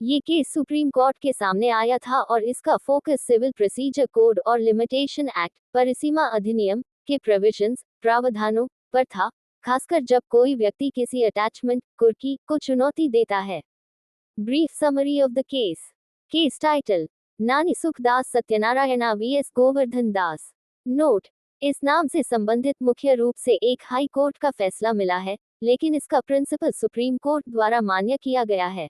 ये case supreme court के सामने आया था और इसका फोकस सिविल प्रोसीजर कोड और लिमिटेशन एक्ट परिसीमा अधिनियम के प्रोविजंस प्रावधानों पर था, खासकर जब कोई व्यक्ति किसी अटैचमेंट कुर्की को चुनौती देता है। Brief summary of the case. Case title: नानी सुखदास सत्यनारायणा वीएस गोवर्धन दास। नोट: इस नाम से संबंधित मुख्य रूप से एक हाई कोर्ट का फैसला मिला है, लेकिन इसका प्रिंसिपल सुप्रीम कोर्ट द्वारा मान्य किया गया है।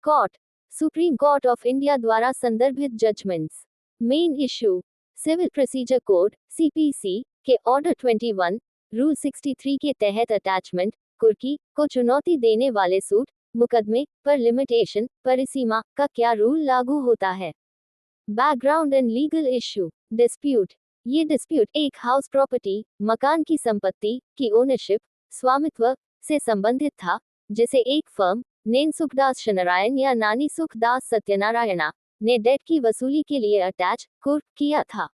Court: Supreme Court of India द्वारा संदर्भित judgements. Main issue: civil procedure code CPC के ऑर्डर 21 रूल 63 के तहत अटैचमेंट कुर्की को चुनौती देने वाले सूट मुकदमे पर लिमिटेशन परिसीमा का क्या रूल लागू होता है। Background and legal issue. Dispute: ये डिस्प्यूट एक हाउस प्रॉपर्टी मकान की संपत्ति की ओनरशिप स्वामित्व से संबंधित था, जिसे एक फर्म नेन सुखदास शनारायण या नानी सुखदास सत्यनारायणा ने डेट की वसूली के लिए अटैच कुर्क किया था।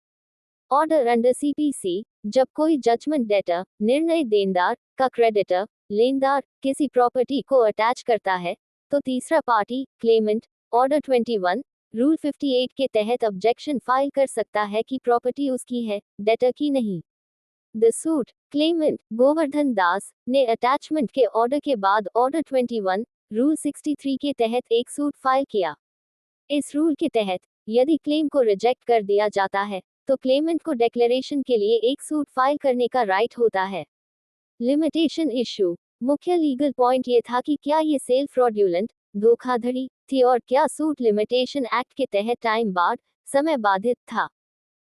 ऑर्डर अंडर सीपीसी: जब कोई जजमेंट डेटर निर्णय देनदार का क्रेडिटर लेनदार किसी प्रॉपर्टी को अटैच करता है, तो तीसरा पार्टी क्लेमेंट ऑर्डर 21 रूल 58 के तहत ऑब्जेक्शन फाइल कर सकता है कि प्रॉपर्टी उसकी है, डेटर की नहीं। द सूट क्लेमेंट गोवर्धन दास ने अटैचमेंट के ऑर्डर के बाद ऑर्डर 21 रूल 63 के तहत एक सूट फाइल किया। इस रूल के तहत यदि क्लेम को रिजेक्ट कर दिया जाता है, तो क्लेमेंट को डिक्लेरेशन के लिए एक सूट फाइल करने का राइट होता है। लिमिटेशन इशू: मुख्य लीगल पॉइंट ये था कि क्या ये सेल फ्रॉड्यूलेंट धोखाधड़ी थी और क्या सूट लिमिटेशन एक्ट के तहत टाइम बार्ड समय बाधित था।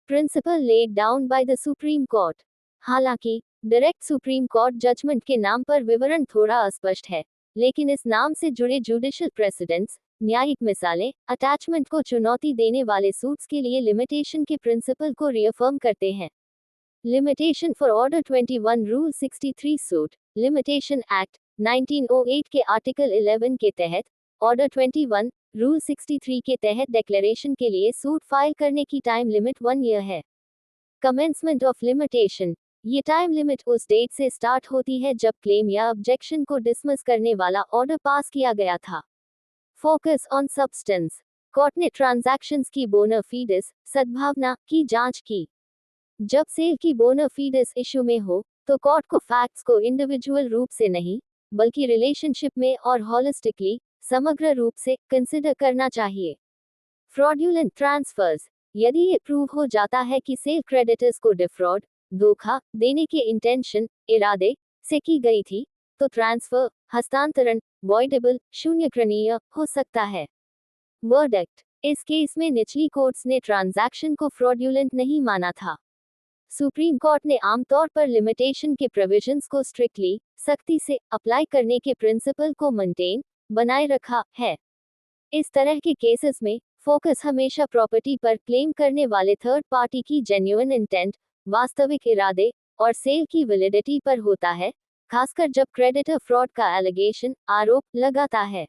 Principle laid down by the Supreme Court. हालांकि डायरेक्ट सुप्रीम कोर्ट जजमेंट के नाम पर विवरण थोड़ा अस्पष्ट है, लेकिन इस नाम से जुड़े जुडिशियल प्रेसिडेंट्स न्यायिक मिसालें अटैचमेंट को चुनौती देने वाले सूट्स के लिए लिमिटेशन के प्रिंसिपल को रिअफर्म करते हैं। Limitation for order 21 rule 63 suit limitation act 1908 के आर्टिकल 11 के तहत ऑर्डर 21 रूल 63 के तहत डिक्लेरेशन के लिए सूट फाइल करने की टाइम लिमिट 1 ईयर है। कमेंसमेंट ऑफ लिमिटेशन: ये टाइम लिमिट उस डेट से स्टार्ट होती है जब क्लेम या ऑब्जेक्शन को डिसमिस करने वाला ऑर्डर पास किया गया था। फोकस ऑन सब्सटेंस: कोर्ट ने ट्रांजैक्शंस की बोना फीडिस सद्भावना की जांच की। जब सेल की बोना फीडिस इशू में हो, तो कोर्ट को फैक्ट्स को इंडिविजुअल रूप से नहीं, बल्कि रिलेशनशिप में और हॉलिस्टिकली समग्र रूप से कंसिडर करना चाहिए। फ्रॉड्यूलेंट ट्रांसफर्स: यदि ये प्रूव हो जाता है कि सेल क्रेडिटर्स को डिफ्रॉड धोखा देने के इंटेंशन इरादे से की गई थी, तो ट्रांसफर हस्तांतरण वॉइडेबल शून्यकरणीय हो सकता है। वर्डिक्ट: इस केस में निचली कोर्ट्स ने ट्रांजैक्शन को फ्रॉड्यूलेंट नहीं माना था। सुप्रीम कोर्ट ने आमतौर पर लिमिटेशन के प्रोविजंस को स्ट्रिक्टली सख्ती से अप्लाई करने के प्रिंसिपल को मेंटेन बनाए रखा है। इस तरह के केसेस में फोकस हमेशा प्रॉपर्टी पर क्लेम करने वाले थर्ड पार्टी की जेन्युइन इंटेंट वास्तविक इरादे और सेल की वैलिडिटी पर होता है, खासकर जब क्रेडिटर फ्रॉड का एलिगेशन आरोप लगाता है।